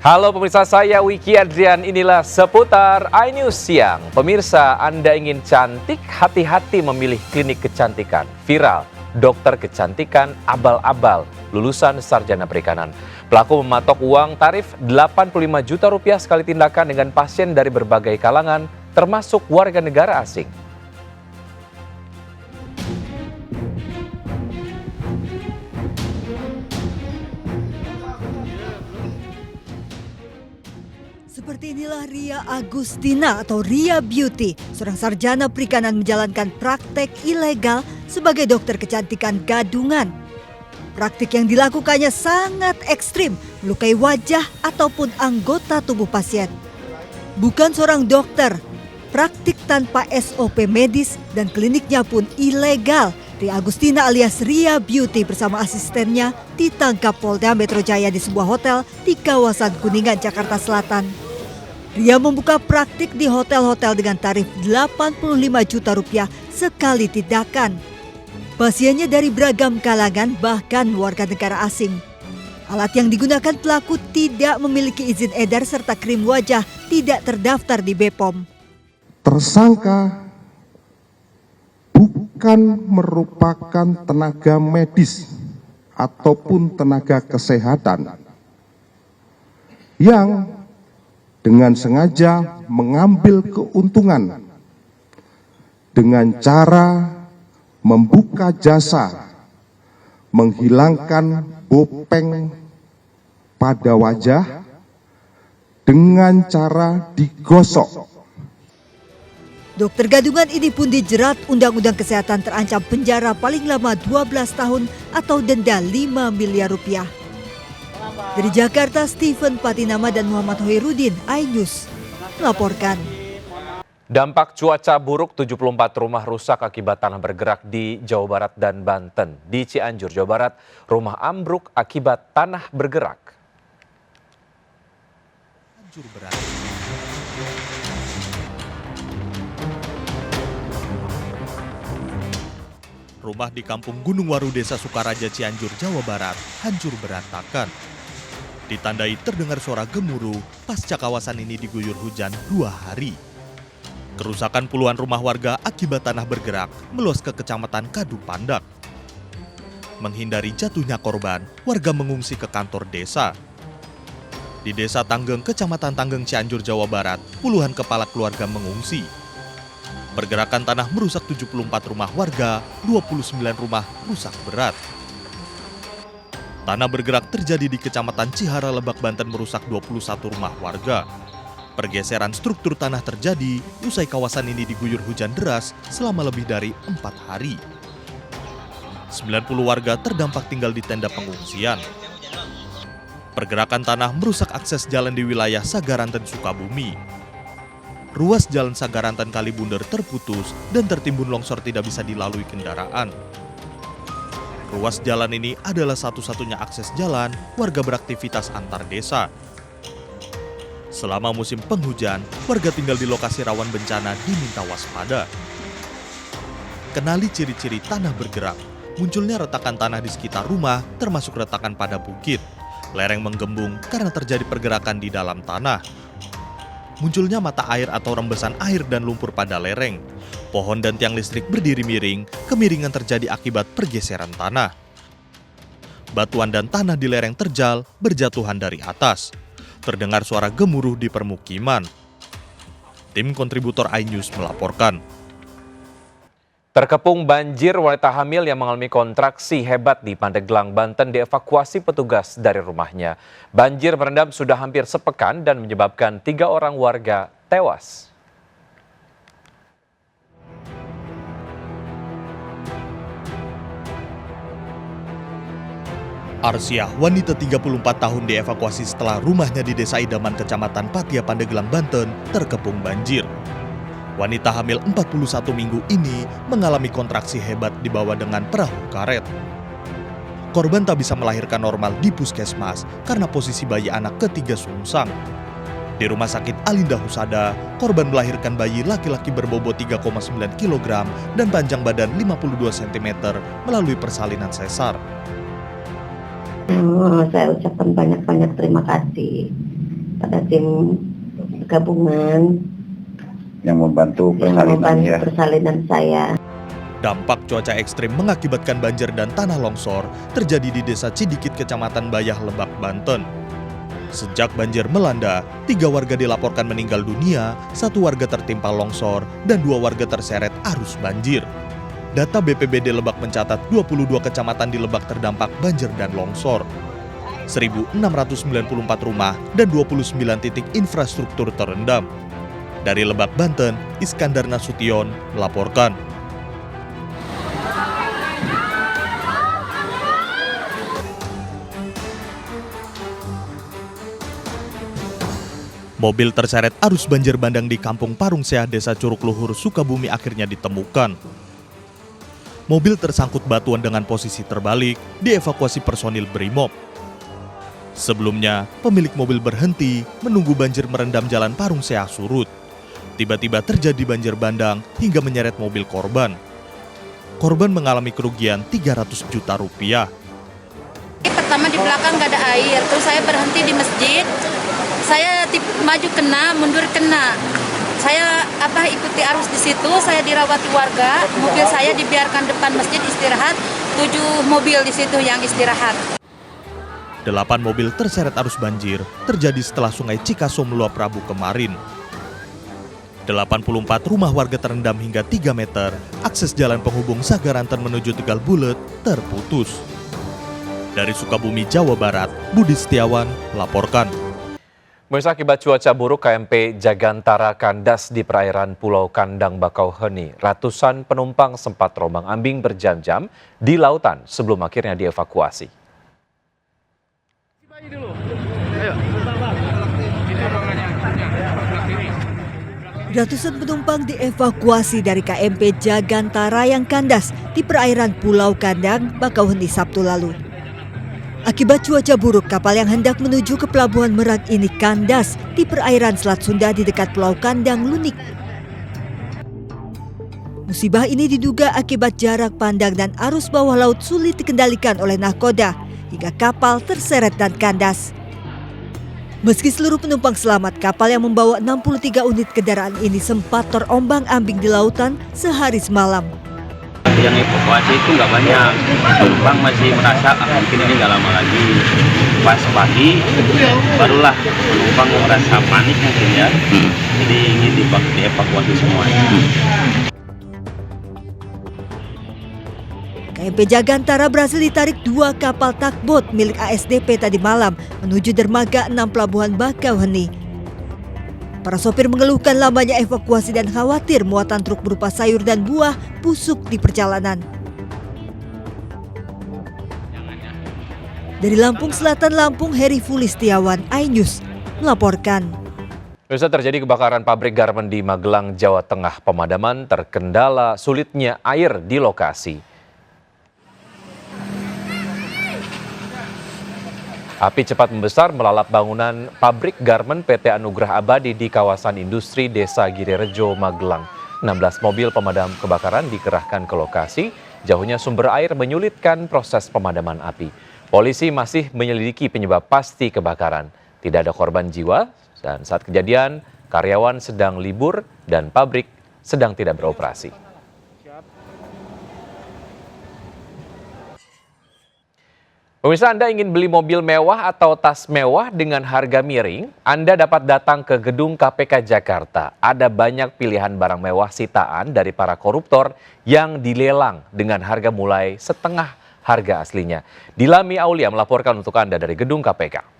Halo pemirsa, saya Wiki Adrian, inilah seputar iNews Siang. Pemirsa, Anda ingin cantik, hati-hati memilih klinik kecantikan. Viral, dokter kecantikan abal-abal, lulusan sarjana perikanan. Pelaku mematok uang tarif Rp85 juta sekali tindakan dengan pasien dari berbagai kalangan, termasuk warga negara asing. Seperti inilah Ria Agustina atau Ria Beauty, seorang sarjana perikanan menjalankan praktek ilegal sebagai dokter kecantikan gadungan. Praktik yang dilakukannya sangat ekstrim, melukai wajah ataupun anggota tubuh pasien. Bukan seorang dokter, praktik tanpa SOP medis dan kliniknya pun ilegal. Ria Agustina alias Ria Beauty bersama asistennya ditangkap Polda Metro Jaya di sebuah hotel di kawasan Kuningan, Jakarta Selatan. Ria membuka praktik di hotel-hotel dengan tarif Rp85 juta sekali tindakan. Pasiennya dari beragam kalangan, bahkan warga negara asing. Alat yang digunakan pelaku tidak memiliki izin edar serta krim wajah tidak terdaftar di BPOM. Tersangka bukan merupakan tenaga medis ataupun tenaga kesehatan yang dengan sengaja mengambil keuntungan dengan cara membuka jasa, menghilangkan bopeng pada wajah dengan cara digosok. Dokter gadungan ini pun dijerat Undang-Undang Kesehatan, terancam penjara paling lama 12 tahun atau denda Rp5 miliar. Dari Jakarta, Steven Patinama dan Muhammad Hoirudin, iNews melaporkan. Dampak cuaca buruk, 74 rumah rusak akibat tanah bergerak di Jawa Barat dan Banten. Di Cianjur, Jawa Barat, rumah ambruk akibat tanah bergerak. Rumah di Kampung Gunung Waru, Desa Sukaraja, Cianjur, Jawa Barat, hancur berantakan. Ditandai terdengar suara gemuruh pasca kawasan ini diguyur hujan 2 hari. Kerusakan puluhan rumah warga akibat tanah bergerak meluas ke Kecamatan Kadu Pandak. Menghindari jatuhnya korban, warga mengungsi ke kantor desa. Di Desa Tanggeng, Kecamatan Tanggeng, Cianjur, Jawa Barat, puluhan kepala keluarga mengungsi. Pergerakan tanah merusak 74 rumah warga, 29 rumah rusak berat. Tanah bergerak terjadi di Kecamatan Cihara, Lebak, Banten, merusak 21 rumah warga. Pergeseran struktur tanah terjadi usai kawasan ini diguyur hujan deras selama lebih dari 4 hari. 90 warga terdampak tinggal di tenda pengungsian. Pergerakan tanah merusak akses jalan di wilayah Sagaranten, Sukabumi. Ruas jalan Sagaranten Kalibunder terputus dan tertimbun longsor tidak bisa dilalui kendaraan. Ruas jalan ini adalah satu-satunya akses jalan warga beraktivitas antar desa. Selama musim penghujan, warga tinggal di lokasi rawan bencana diminta waspada. Kenali ciri-ciri tanah bergerak, munculnya retakan tanah di sekitar rumah termasuk retakan pada bukit. Lereng menggembung karena terjadi pergerakan di dalam tanah. Munculnya mata air atau rembesan air dan lumpur pada lereng. Pohon dan tiang listrik berdiri miring, kemiringan terjadi akibat pergeseran tanah. Batuan dan tanah di lereng terjal berjatuhan dari atas. Terdengar suara gemuruh di permukiman. Tim kontributor iNews melaporkan. Terkepung banjir, wanita hamil yang mengalami kontraksi hebat di Pandeglang, Banten dievakuasi petugas dari rumahnya. Banjir merendam sudah hampir sepekan dan menyebabkan 3 orang warga tewas. Arsiah, wanita 34 tahun dievakuasi setelah rumahnya di Desa Idaman, Kecamatan Patia, Pandeglang, Banten terkepung banjir. Wanita hamil 41 minggu ini mengalami kontraksi hebat dibawa dengan perahu karet. Korban tak bisa melahirkan normal di puskesmas karena posisi bayi anak ketiga sungsang. Di Rumah Sakit Alinda Husada, korban melahirkan bayi laki-laki berbobot 3,9 kg dan panjang badan 52 cm melalui persalinan sesar. Saya ucapkan banyak-banyak terima kasih pada tim gabungan yang membantu persalinan saya. Dampak cuaca ekstrim mengakibatkan banjir dan tanah longsor terjadi di Desa Cidikit, Kecamatan Bayah, Lebak, Banten. Sejak banjir melanda, 3 warga dilaporkan meninggal dunia, 1 warga tertimpa longsor, dan 2 warga terseret arus banjir. Data BPBD Lebak mencatat 22 kecamatan di Lebak terdampak banjir dan longsor. 1.694 rumah dan 29 titik infrastruktur terendam. Dari Lebak, Banten, Iskandar Nasution melaporkan. Mobil terseret arus banjir bandang di Kampung Parung Seah, Desa Curug Luhur, Sukabumi akhirnya ditemukan. Mobil tersangkut batuan dengan posisi terbalik, dievakuasi personil Brimob. Sebelumnya, pemilik mobil berhenti menunggu banjir merendam jalan Parung Seah surut. Tiba-tiba terjadi banjir bandang hingga menyeret mobil korban. Korban mengalami kerugian 300 juta rupiah. Pertama di belakang nggak ada air, terus saya berhenti di masjid. Saya maju kena, mundur kena. Saya ikuti arus di situ, saya dirawati warga. Mobil saya dibiarkan depan masjid istirahat, 7 mobil di situ yang istirahat. 8 mobil terseret arus banjir terjadi setelah Sungai Cikaso meluap Rabu kemarin. 84 rumah warga terendam hingga 3 meter, akses jalan penghubung Sagaranten menuju Tegal Bulet terputus. Dari Sukabumi, Jawa Barat, Budi Setiawan melaporkan. Pemirsa, akibat cuaca buruk, KMP Jagantara kandas di perairan Pulau Kandang Bakauheni. Ratusan penumpang sempat terombang-ambing berjam-jam di lautan sebelum akhirnya dievakuasi. Ratusan penumpang dievakuasi dari KMP Jagantara yang kandas di perairan Pulau Kandang Bakauheni Sabtu lalu. Akibat cuaca buruk, kapal yang hendak menuju ke Pelabuhan Merak ini kandas di perairan Selat Sunda di dekat Pulau Kandang Lunik. Musibah ini diduga akibat jarak pandang dan arus bawah laut sulit dikendalikan oleh nahkoda hingga kapal terseret dan kandas. Meski seluruh penumpang selamat, kapal yang membawa 63 unit kendaraan ini sempat terombang-ambing di lautan sehari semalam. Yang evakuasi itu nggak banyak, penumpang masih merasa mungkin ini nggak lama lagi. Pas pagi, barulah penumpang merasa panik mungkin ya, jadi ingin dievakuasi semuanya. KMP Jagantara berhasil ditarik 2 kapal takbot milik ASDP tadi malam menuju dermaga 6 Pelabuhan Bakauheni. Para sopir mengeluhkan lamanya evakuasi dan khawatir muatan truk berupa sayur dan buah busuk di perjalanan. Dari Lampung Selatan, Lampung, Heri Fulistiawan, iNews melaporkan. Pemirsa, terjadi kebakaran pabrik garmen di Magelang, Jawa Tengah. Pemadaman terkendala sulitnya air di lokasi. Api cepat membesar melalap bangunan pabrik garmen PT Anugrah Abadi di kawasan industri Desa Girirejo, Magelang. 16 mobil pemadam kebakaran dikerahkan ke lokasi. Jauhnya sumber air menyulitkan proses pemadaman api. Polisi masih menyelidiki penyebab pasti kebakaran. Tidak ada korban jiwa dan saat kejadian karyawan sedang libur dan pabrik sedang tidak beroperasi. Pemirsa, Anda ingin beli mobil mewah atau tas mewah dengan harga miring? Anda dapat datang ke gedung KPK Jakarta. Ada banyak pilihan barang mewah sitaan dari para koruptor yang dilelang dengan harga mulai setengah harga aslinya. Dilami Aulia melaporkan untuk Anda dari gedung KPK.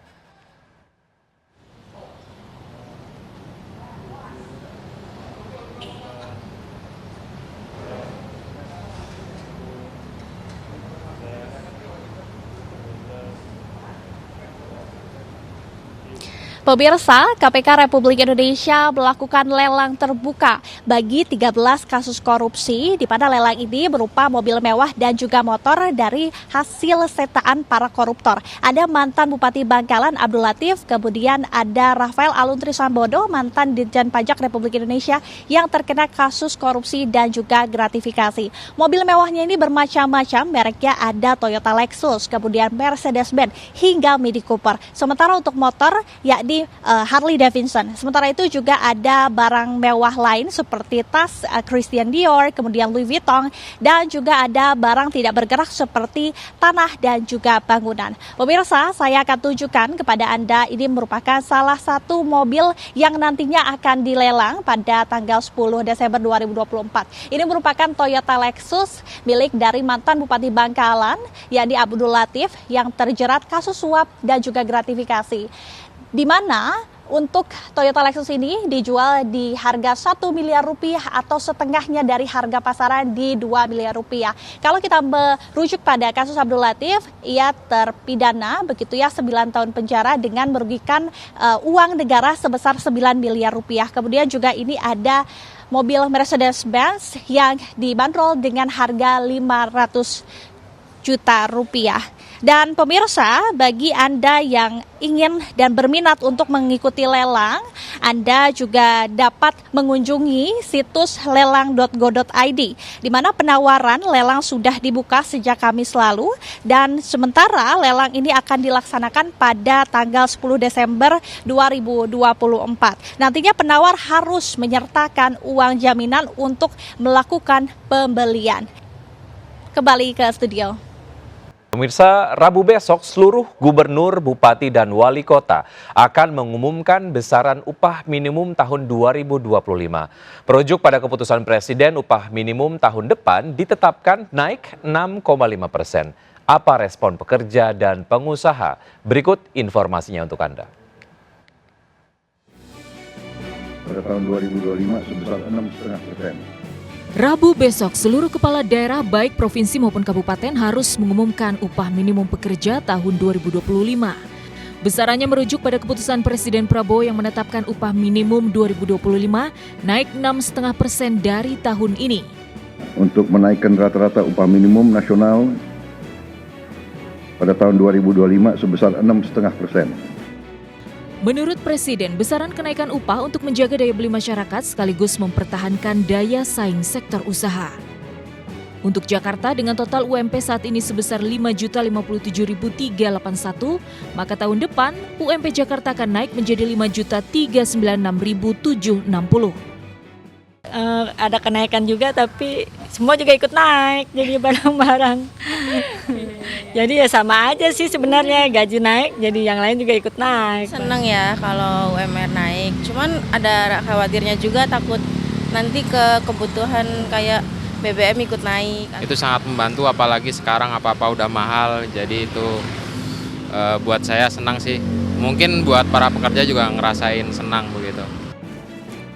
Pemirsa, KPK Republik Indonesia melakukan lelang terbuka bagi 13 kasus korupsi, di mana lelang ini berupa mobil mewah dan juga motor dari hasil setaan para koruptor. Ada mantan Bupati Bangkalan Abdul Latif, kemudian ada Rafael Aluntri Sambodo, mantan Ditjen Pajak Republik Indonesia yang terkena kasus korupsi dan juga gratifikasi. Mobil mewahnya ini bermacam-macam, mereknya ada Toyota Lexus, kemudian Mercedes-Benz hingga Mini Cooper. Sementara untuk motor yakni dari Harley Davidson. Sementara itu juga ada barang mewah lain seperti tas Christian Dior, kemudian Louis Vuitton, dan juga ada barang tidak bergerak seperti tanah dan juga bangunan. Pemirsa, saya akan tunjukkan kepada Anda, ini merupakan salah satu mobil yang nantinya akan dilelang pada tanggal 10 Desember 2024. Ini merupakan Toyota Lexus milik dari mantan Bupati Bangkalan, yakni Abdul Latif, yang terjerat kasus suap dan juga gratifikasi. Di mana untuk Toyota Lexus ini dijual di harga 1 miliar rupiah atau setengahnya dari harga pasaran di 2 miliar rupiah. Kalau kita merujuk pada kasus Abdul Latif, ia terpidana begitu ya 9 tahun penjara dengan merugikan uang negara sebesar 9 miliar rupiah. Kemudian juga ini ada mobil Mercedes-Benz yang dibanderol dengan harga 500 juta rupiah. Dan pemirsa, bagi Anda yang ingin dan berminat untuk mengikuti lelang, Anda juga dapat mengunjungi situs lelang.go.id, di mana penawaran lelang sudah dibuka sejak Kamis lalu, dan sementara lelang ini akan dilaksanakan pada tanggal 10 Desember 2024. Nantinya penawar harus menyertakan uang jaminan untuk melakukan pembelian. Kembali ke studio. Pemirsa, Rabu besok seluruh gubernur, bupati, dan wali kota akan mengumumkan besaran upah minimum tahun 2025. Merujuk pada keputusan Presiden, upah minimum tahun depan ditetapkan naik 6,5%. Apa respon pekerja dan pengusaha? Berikut informasinya untuk Anda. Pada tahun 2025 sebesar 6,5%. Rabu besok, seluruh kepala daerah baik provinsi maupun kabupaten harus mengumumkan upah minimum pekerja tahun 2025. Besarannya merujuk pada keputusan Presiden Prabowo yang menetapkan upah minimum 2025 naik 6,5% dari tahun ini. Untuk menaikkan rata-rata upah minimum nasional pada tahun 2025 sebesar 6,5%. Menurut Presiden, besaran kenaikan upah untuk menjaga daya beli masyarakat sekaligus mempertahankan daya saing sektor usaha. Untuk Jakarta dengan total UMP saat ini sebesar 5.057.381, maka tahun depan UMP Jakarta akan naik menjadi 5.396.760. Ada kenaikan juga, tapi semua juga ikut naik, jadi barang-barang. Jadi ya sama aja sih sebenarnya, gaji naik, jadi yang lain juga ikut naik. Seneng ya kalau UMR naik, cuman ada khawatirnya juga, takut nanti ke kebutuhan kayak BBM ikut naik. Itu sangat membantu, apalagi sekarang apa-apa udah mahal, jadi itu buat saya senang sih. Mungkin buat para pekerja juga ngerasain senang begitu.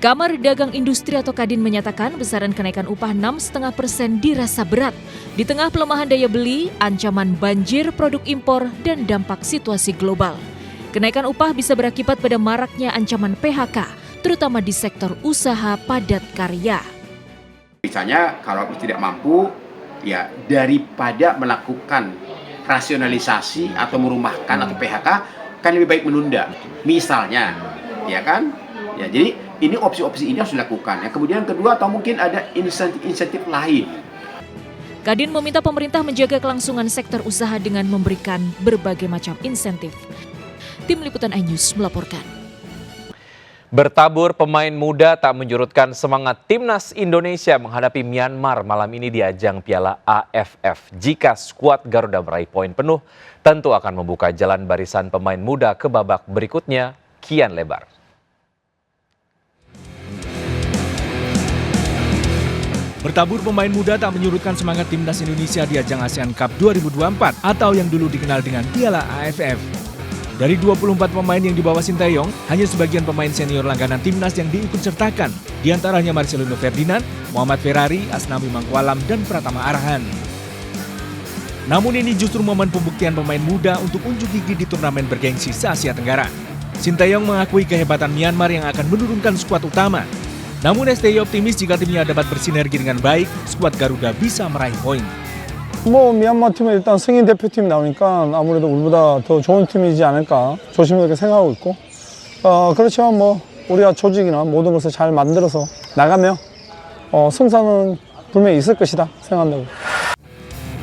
Kamar Dagang Industri atau Kadin menyatakan besaran kenaikan upah 6,5% dirasa berat di tengah pelemahan daya beli, ancaman banjir produk impor, dan dampak situasi global. Kenaikan upah bisa berakibat pada maraknya ancaman PHK, terutama di sektor usaha padat karya. Misalnya kalau tidak mampu, ya daripada melakukan rasionalisasi atau merumahkan atau PHK, kan lebih baik menunda. Misalnya, ya kan? Ya, jadi ini opsi-opsi ini harus dilakukan. Ya, kemudian kedua, atau mungkin ada insentif lain. Kadin meminta pemerintah menjaga kelangsungan sektor usaha dengan memberikan berbagai macam insentif. Tim Liputan iNews melaporkan. Bertabur pemain muda tak menyurutkan semangat Timnas Indonesia menghadapi Myanmar malam ini di ajang Piala AFF. Jika skuad Garuda meraih poin penuh, tentu akan membuka jalan barisan pemain muda ke babak berikutnya kian lebar. Bertabur pemain muda tak menyurutkan semangat Timnas Indonesia di ajang ASEAN Cup 2024 atau yang dulu dikenal dengan Piala AFF. Dari 24 pemain yang dibawa Sinteyong, hanya sebagian pemain senior langganan Timnas yang diikut sertakan, diantaranya Marcelino Ferdinand, Muhammad Ferrari, Asnawi Mangkualam, dan Pratama Arhan. Namun ini justru momen pembuktian pemain muda untuk unjuk gigi di turnamen bergengsi se-Asia Tenggara. Sinteyong mengakui kehebatan Myanmar yang akan menurunkan skuad utama. Namun STI optimis jika timnya dapat bersinergi dengan baik, skuad Garuda bisa meraih poin. 미얀마 팀은 일단 승인 대표팀이 나오니까 아무래도 우리보다 더 좋은 팀이지 않을까 조심스럽게 생각하고 있고 그렇지만 우리가 조직이나 모든 것을 잘 만들어서 나가면 승산은 분명히 있을 것이다 생각한다고.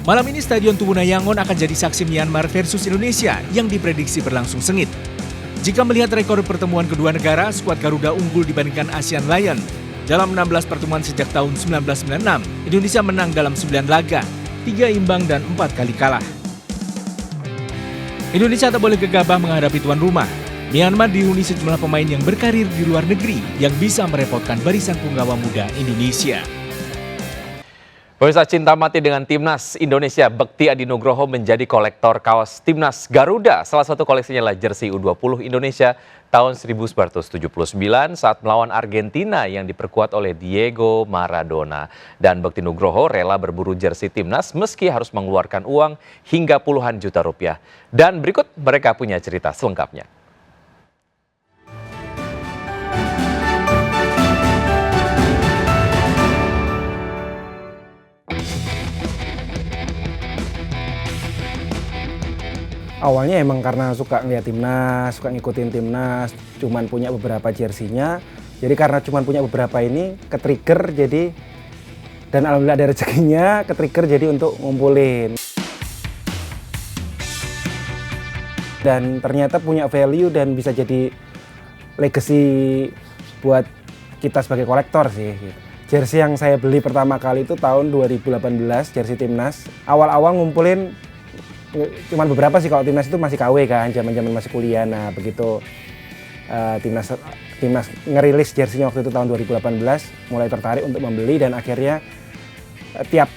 Malam ini Stadion Tubuna Yangon akan jadi saksi Myanmar versus Indonesia yang diprediksi berlangsung sengit. Jika melihat rekor pertemuan kedua negara, skuad Garuda unggul dibandingkan Asian Lion. Dalam 16 pertemuan sejak tahun 1996, Indonesia menang dalam 9 laga, 3 imbang dan 4 kali kalah. Indonesia tak boleh gegabah menghadapi tuan rumah. Myanmar dihuni sejumlah pemain yang berkarir di luar negeri yang bisa merepotkan barisan punggawa muda Indonesia. Pemirsa, cinta mati dengan Timnas Indonesia, Bekti Adi Nugroho menjadi kolektor kaos Timnas Garuda. Salah satu koleksinya adalah jersey U20 Indonesia tahun 1979 saat melawan Argentina yang diperkuat oleh Diego Maradona. Dan Bekti Nugroho rela berburu jersey Timnas meski harus mengeluarkan uang hingga puluhan juta rupiah. Dan berikut mereka punya cerita selengkapnya. Awalnya emang karena suka ngeliat timnas, suka ngikutin timnas, cuman punya beberapa jersinya. Jadi karena cuman punya beberapa ini, ke-trigger jadi, dan alhamdulillah ada rezekinya, ke-trigger jadi untuk ngumpulin. Dan ternyata punya value dan bisa jadi legacy buat kita sebagai kolektor sih. Jersey yang saya beli pertama kali itu tahun 2018, jersey timnas. Awal-awal ngumpulin cuman beberapa sih, kalau timnas itu masih KW kan, zaman-zaman masih kuliah. Nah begitu timnas ngerilis jersinya waktu itu tahun 2018, mulai tertarik untuk membeli dan akhirnya tiap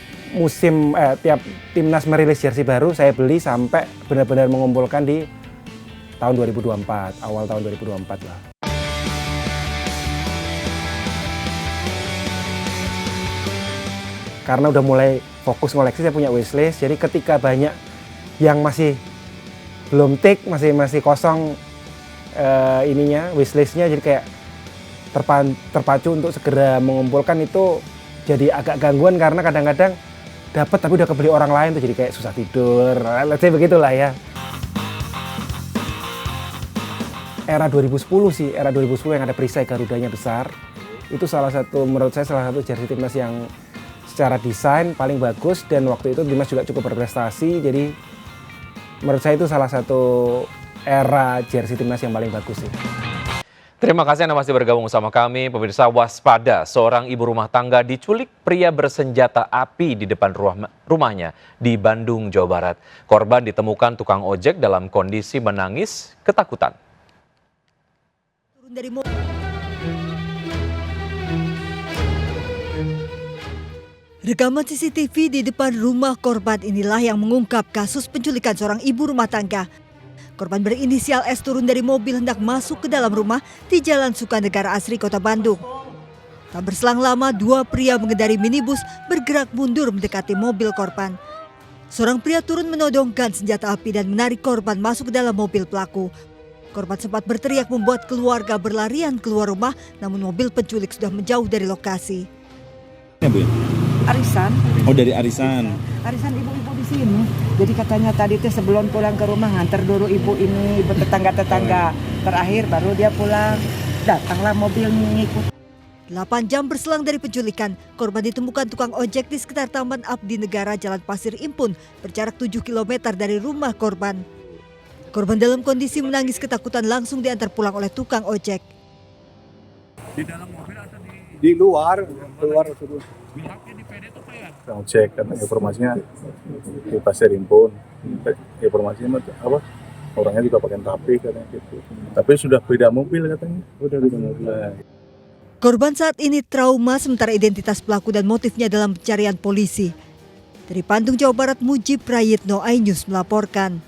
timnas merilis jersey baru saya beli sampai benar-benar mengumpulkan di tahun 2024, awal tahun 2024 lah. Karena udah mulai fokus ngoleksi, saya punya wishlist, jadi ketika banyak yang masih belum take, masih kosong wishlistnya, jadi kayak terpacu untuk segera mengumpulkan. Itu jadi agak gangguan karena kadang-kadang dapat tapi udah kebeli orang lain tuh, jadi kayak susah tidur. Let's say begitulah ya. Era 2010 sih, era 2010 yang ada perisai Garudanya besar. Itu menurut saya salah satu jersey timnas yang secara desain paling bagus, dan waktu itu timnas juga cukup berprestasi. Jadi menurut saya itu salah satu era jersey timnas yang paling bagus sih. Terima kasih Anda masih bergabung sama kami. Pemirsa, waspada, seorang ibu rumah tangga diculik pria bersenjata api di depan rumahnya di Bandung, Jawa Barat. Korban ditemukan tukang ojek dalam kondisi menangis ketakutan. Turun dari Rekaman CCTV di depan rumah korban inilah yang mengungkap kasus penculikan seorang ibu rumah tangga. Korban berinisial S turun dari mobil hendak masuk ke dalam rumah di Jalan Sukanegara Asri, Kota Bandung. Tak berselang lama, dua pria mengendari minibus bergerak mundur mendekati mobil korban. Seorang pria turun menodongkan senjata api dan menarik korban masuk ke dalam mobil pelaku. Korban sempat berteriak membuat keluarga berlarian keluar rumah, namun mobil penculik sudah menjauh dari lokasi. Arisan. Oh, dari arisan. Arisan ibu-ibu di sini. Jadi katanya tadi tuh sebelum pulang ke rumah nganter dulu ibu ini, tetangga-tetangga. Terakhir baru dia pulang. Datanglah mobil ngikut. 8 jam berselang dari penculikan, korban ditemukan tukang ojek di sekitar Taman Abdi Negara Jalan Pasir Impun, berjarak 7 km dari rumah korban. Korban dalam kondisi menangis ketakutan langsung diantar pulang oleh tukang ojek. Di dalam mobil atau di luar terus. Cek karena informasinya di Pasir Impun, informasinya apa, orangnya juga pakai tapi katanya gitu, tapi sudah beda mobil katanya, udah beda mobil. Korban saat ini trauma, sementara identitas pelaku dan motifnya dalam pencarian polisi. Dari Bandung, Jawa Barat, Mujib Prayitno, iNews melaporkan.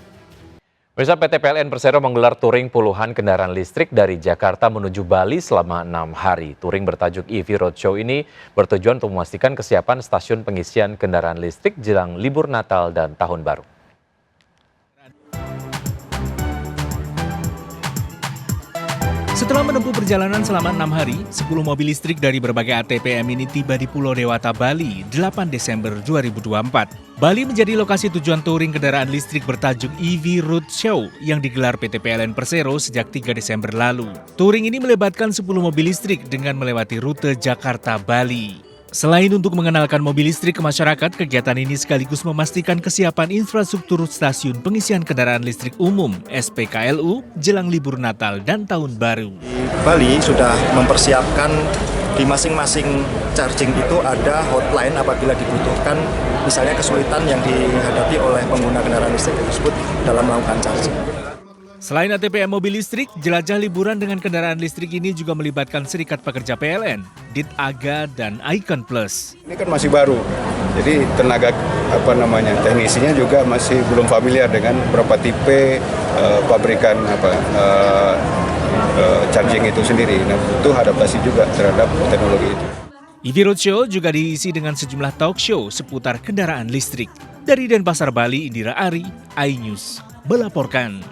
Pemirsa, PT PLN Persero menggelar touring puluhan kendaraan listrik dari Jakarta menuju Bali selama 6 hari. Touring bertajuk EV Roadshow ini bertujuan untuk memastikan kesiapan stasiun pengisian kendaraan listrik jelang libur Natal dan Tahun Baru. Setelah menempuh perjalanan selama 6 hari, 10 mobil listrik dari berbagai ATPM ini tiba di Pulau Dewata, Bali, 8 Desember 2024. Bali menjadi lokasi tujuan touring kendaraan listrik bertajuk EV Roadshow yang digelar PT PLN Persero sejak 3 Desember lalu. Touring ini melibatkan 10 mobil listrik dengan melewati rute Jakarta-Bali. Selain untuk mengenalkan mobil listrik ke masyarakat, kegiatan ini sekaligus memastikan kesiapan infrastruktur stasiun pengisian kendaraan listrik umum (SPKLU) jelang libur Natal dan Tahun Baru. Bali sudah mempersiapkan di masing-masing charging itu ada hotline apabila dibutuhkan, misalnya kesulitan yang dihadapi oleh pengguna kendaraan listrik tersebut dalam melakukan charging. Selain ATPM mobil listrik, jelajah liburan dengan kendaraan listrik ini juga melibatkan Serikat Pekerja PLN, Dit-Aga, dan Icon Plus. Ini kan masih baru, jadi tenaga teknisinya juga masih belum familiar dengan berapa tipe pabrikan charging itu sendiri. Nah, itu adaptasi juga terhadap teknologi itu. EV Roadshow juga diisi dengan sejumlah talk show seputar kendaraan listrik. Dari Denpasar, Bali, Indira Ari, iNews melaporkan.